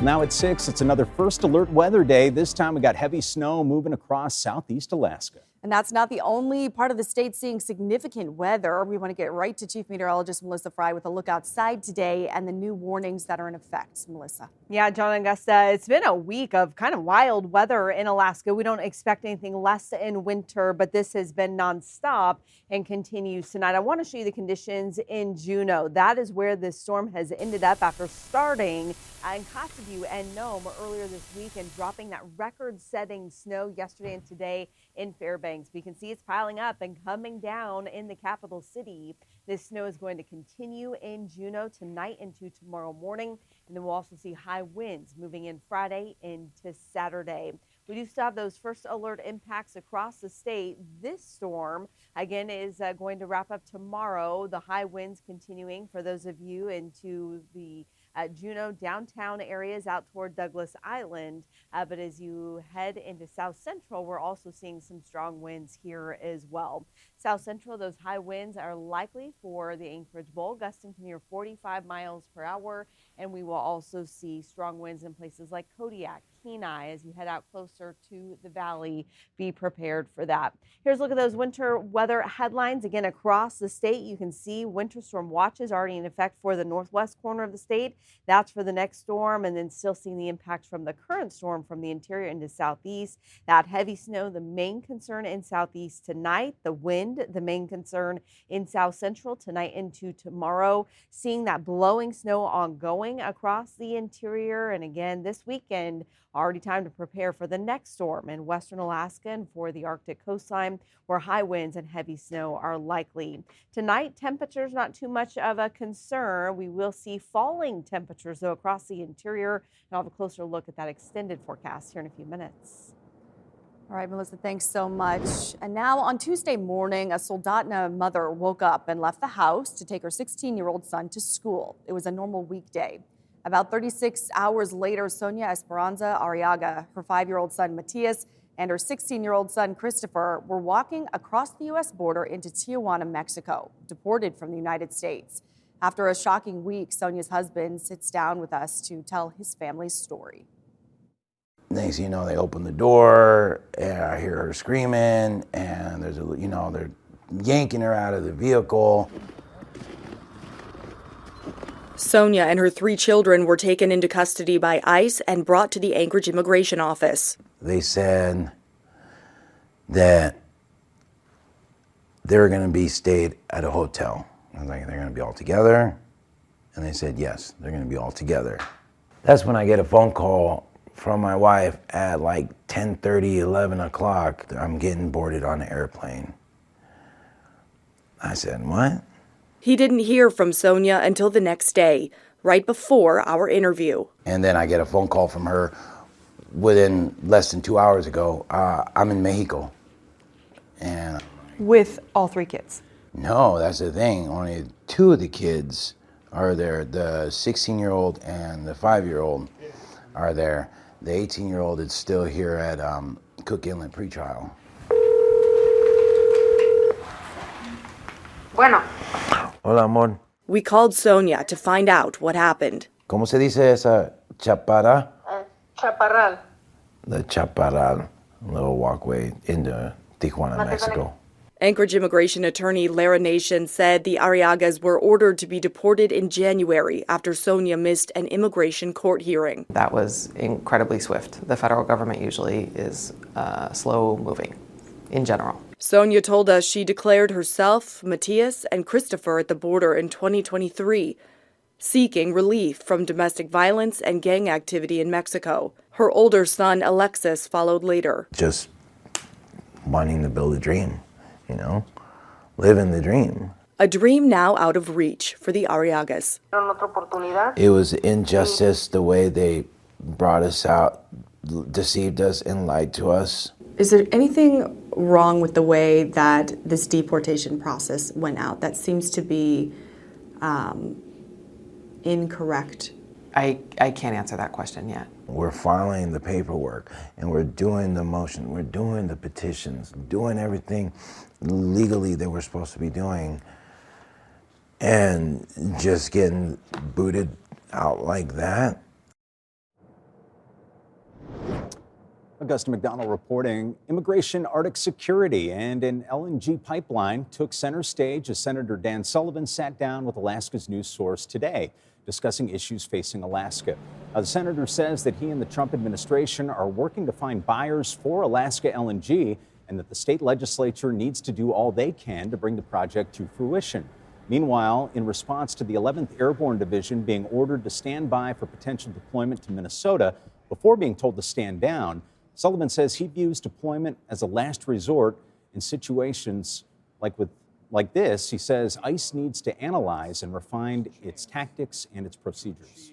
Now at 6, it's another first alert weather day. This time we got heavy snow moving across southeast Alaska. And that's not the only part of the state seeing significant weather. We want to get right to Chief Meteorologist Melissa Fry with a look outside today and the new warnings that are in effect. Melissa. Yeah, John and Augusta, it's been a week of kind of wild weather in Alaska. We don't expect anything less in winter, but this has been nonstop and continues tonight. I want to show you the conditions in Juneau. That is where this storm has ended up after starting in Kotzebue and Nome earlier this week and dropping that record-setting snow yesterday and today in Fairbanks. We can see it's piling up and coming down in the capital city. This snow is going to continue in Juneau tonight into tomorrow morning. And then we'll also see high winds moving in Friday into Saturday. We do still have those first alert impacts across the state. This storm, again, is going to wrap up tomorrow. The high winds continuing for those of you into the Juneau downtown areas out toward Douglas Island. But as you head into South Central, we're also seeing some strong winds here as well. South Central, those high winds are likely for the Anchorage Bowl, gusting to near 45 miles per hour. And we will also see strong winds in places like Kodiak, Kenai, as you head out closer to the valley. Be prepared for that. Here's a look at those winter weather headlines. Again, across the state, you can see winter storm watches already in effect for the northwest corner of the state. That's for the next storm, and then still seeing the impact from the current storm from the interior into southeast. That heavy snow, the main concern in southeast tonight. The wind, the main concern in South Central tonight into tomorrow. Seeing that blowing snow ongoing across the interior. And again, this weekend, already time to prepare for the next storm in western Alaska and for the Arctic coastline, where high winds and heavy snow are likely. Tonight, temperatures not too much of a concern. We will see falling temperatures, though, across the interior. And I'll have a closer look at that extended forecast here in a few minutes. All right, Melissa, thanks so much. And now on Tuesday morning, a Soldotna mother woke up and left the house to take her 16-year-old son to school. It was a normal weekday. About 36 hours later, Sonia Esperanza Arriaga, her 5-year-old son Matias, and her 16-year-old son Christopher were walking across the U.S. border into Tijuana, Mexico, deported from the United States. After a shocking week, Sonia's husband sits down with us to tell his family's story. Next thing you know, they open the door, and I hear her screaming, and there's they're yanking her out of the vehicle. Sonia and her 3 children were taken into custody by ICE and brought to the Anchorage Immigration Office. They said that they were going to be stayed at a hotel. I was like, they're going to be all together? And they said, yes, they're going to be all together. That's when I get a phone call from my wife at like 10:30, 11 o'clock. I'm getting boarded on an airplane. I said, what? He didn't hear from Sonia until the next day, right before our interview. And then I get a phone call from her within less than 2 hours ago. I'm in Mexico. And With all 3 kids? No, that's the thing. Only 2 of the kids are there. The 16-year-old and the 5-year-old are there. The 18-year-old is still here at Cook Inlet pretrial. Bueno. Hola, amor. We called Sonia to find out what happened. ¿Cómo se dice esa chaparra? Chaparral. The chaparral, little walkway into Tijuana, Mexico. Anchorage immigration attorney Lara Nations said the Arriagas were ordered to be deported in January after Sonia missed an immigration court hearing. That was incredibly swift. The federal government usually is slow moving in general. Sonia told us she declared herself, Matias, and Christopher at the border in 2023, seeking relief from domestic violence and gang activity in Mexico. Her older son, Alexis, followed later. Just wanting to build a dream, living the dream. A dream now out of reach for the Arriagas. It was injustice the way they brought us out, deceived us, and lied to us. Is there anything wrong with the way that this deportation process went out that seems to be incorrect? I can't answer that question yet. We're filing the paperwork, and we're doing the motion, we're doing the petitions, doing everything legally that we're supposed to be doing, and just getting booted out like that. Augusta McDonald reporting immigration, Arctic security, and an LNG pipeline took center stage as Senator Dan Sullivan sat down with Alaska's news source today, discussing issues facing Alaska. The senator says that he and the Trump administration are working to find buyers for Alaska LNG and that the state legislature needs to do all they can to bring the project to fruition. Meanwhile, in response to the 11th Airborne Division being ordered to stand by for potential deployment to Minnesota before being told to stand down, Sullivan says he views deployment as a last resort in situations like this. He says ICE needs to analyze and refine its tactics and its procedures.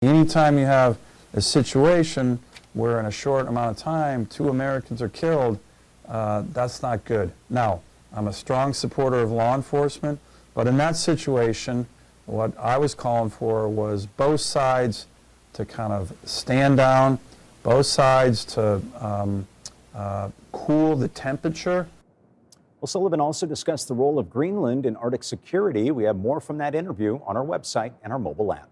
Anytime you have a situation where in a short amount of time 2 Americans are killed, that's not good. Now, I'm a strong supporter of law enforcement, but in that situation, what I was calling for was both sides to kind of stand down, both sides to cool the temperature. Well, Sullivan also discussed the role of Greenland in Arctic security. We have more from that interview on our website and our mobile app.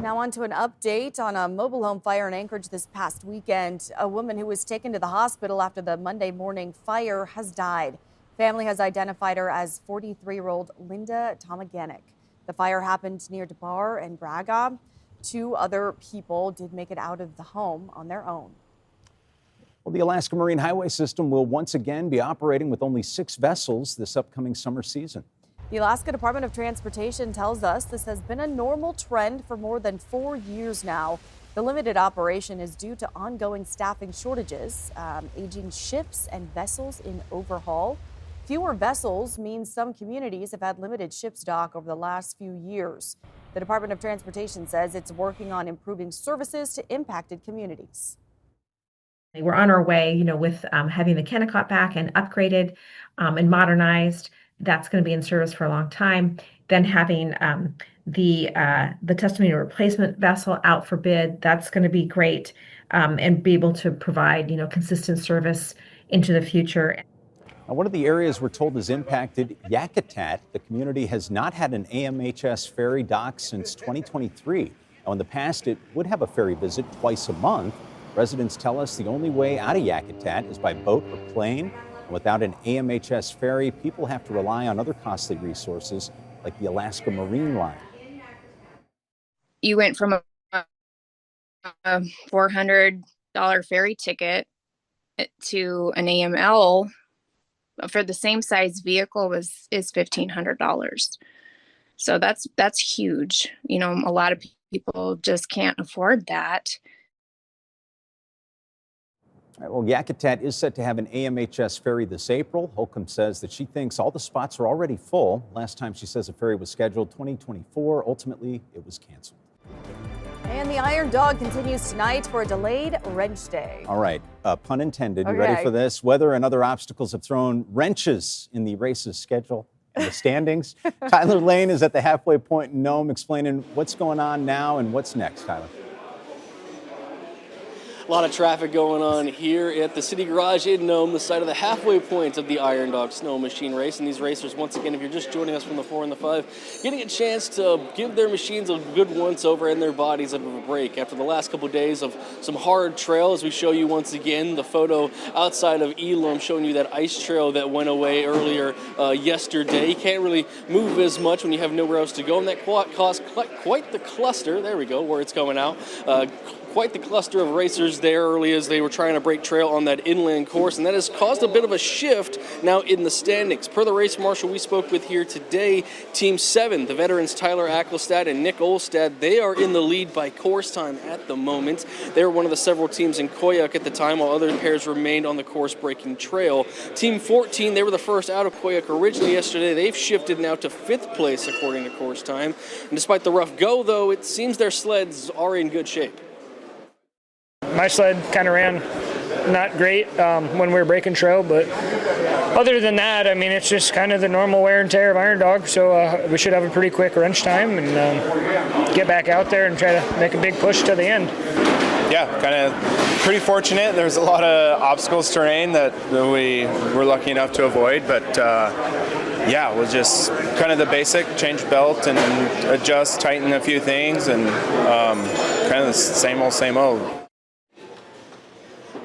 Now on to an update on a mobile home fire in Anchorage this past weekend. A woman who was taken to the hospital after the Monday morning fire has died. Family has identified her as 43-year-old Linda Tomaganic. The fire happened near DeBar and Braga. 2 other people did make it out of the home on their own. Well, the Alaska Marine Highway System will once again be operating with only 6 vessels this upcoming summer season. The Alaska Department of Transportation tells us this has been a normal trend for more than 4 years now. The limited operation is due to ongoing staffing shortages, aging ships and vessels in overhaul. Fewer vessels means some communities have had limited ship's dock over the last few years. The Department of Transportation says it's working on improving services to impacted communities. We're on our way, with having the Kennecott back and upgraded and modernized. That's going to be in service for a long time. Then having the testimony replacement vessel out for bid, that's going to be great, and be able to provide, consistent service into the future. Now, one of the areas we're told is impacted, Yakutat. The community has not had an AMHS ferry dock since 2023. Now, in the past, it would have a ferry visit twice a month. Residents tell us the only way out of Yakutat is by boat or plane. And without an AMHS ferry, people have to rely on other costly resources like the Alaska Marine Line. You went from a $400 ferry ticket to an AML for the same size vehicle is $1,500. So that's huge. A lot of people just can't afford that. Well, Yakutat is set to have an AMHS ferry this April. Holcomb says that she thinks all the spots are already full. Last time she says a ferry was scheduled 2024. Ultimately, it was canceled. And the Iron Dog continues tonight for a delayed wrench day. All right, pun intended. You Okay. ready for this? Weather and other obstacles have thrown wrenches in the race's schedule and the standings. Tyler Lane is at the halfway point in Nome explaining what's going on now and what's next, Tyler. A lot of traffic going on here at the City Garage in Nome, the site of the halfway point of the Iron Dog Snow Machine Race. And these racers, once again, if you're just joining us from the 4 and the 5, getting a chance to give their machines a good once-over and their bodies a bit of a break after the last couple of days of some hard trail. As we show you once again, the photo outside of Elam showing you that ice trail that went away earlier yesterday. You can't really move as much when you have nowhere else to go, and that caused quite the cluster. There we go, where it's coming out. Quite the cluster of racers there early as they were trying to break trail on that inland course, and that has caused a bit of a shift now in the standings. Per the race marshal we spoke with here today, Team 7, the veterans Tyler Ackelstad and Nick Olstad, they are in the lead by course time at the moment. They were one of the several teams in Koyuk at the time, while other pairs remained on the course-breaking trail. Team 14, they were the first out of Koyuk originally yesterday. They've shifted now to 5th place according to course time. And despite the rough go, though, it seems their sleds are in good shape. My sled kind of ran not great when we were breaking trail, but other than that, it's just kind of the normal wear and tear of Iron Dog, so we should have a pretty quick wrench time and get back out there and try to make a big push to the end. Yeah, kind of pretty fortunate. There's a lot of obstacles terrain that we were lucky enough to avoid, but it was just kind of the basic, change belt and adjust, tighten a few things, and kind of the same old.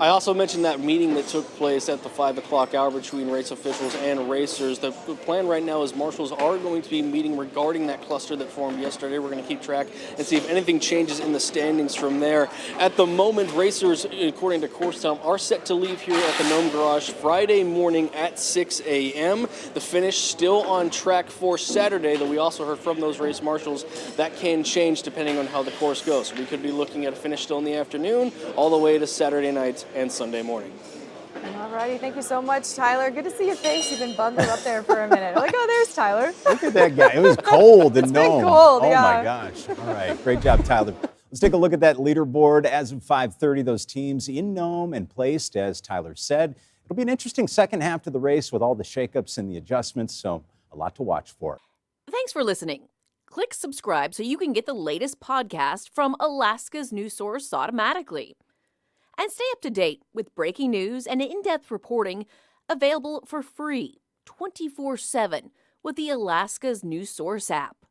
I also mentioned that meeting that took place at the 5 o'clock hour between race officials and racers. The plan right now is marshals are going to be meeting regarding that cluster that formed yesterday. We're going to keep track and see if anything changes in the standings from there. At the moment, racers, according to course time, are set to leave here at the Nome Garage Friday morning at 6 a.m. The finish still on track for Saturday, though we also heard from those race marshals that can change depending on how the course goes. So we could be looking at a finish still in the afternoon all the way to Saturday night and Sunday morning. All righty, thank you so much, Tyler. Good to see your face. You've been bundled up there for a minute. Like, oh, there's Tyler. Look at that guy. It was cold in It's been Nome. cold, oh yeah. my gosh. All right, great job, Tyler. Let's take a look at that leaderboard. As of 5:30, those teams in Nome and placed, as Tyler said. It'll be an interesting second half to the race with all the shakeups and the adjustments, so a lot to watch for. Thanks for listening. Click subscribe so you can get the latest podcast from Alaska's news source automatically. And stay up to date with breaking news and in-depth reporting available for free 24/7 with the Alaska's news source app.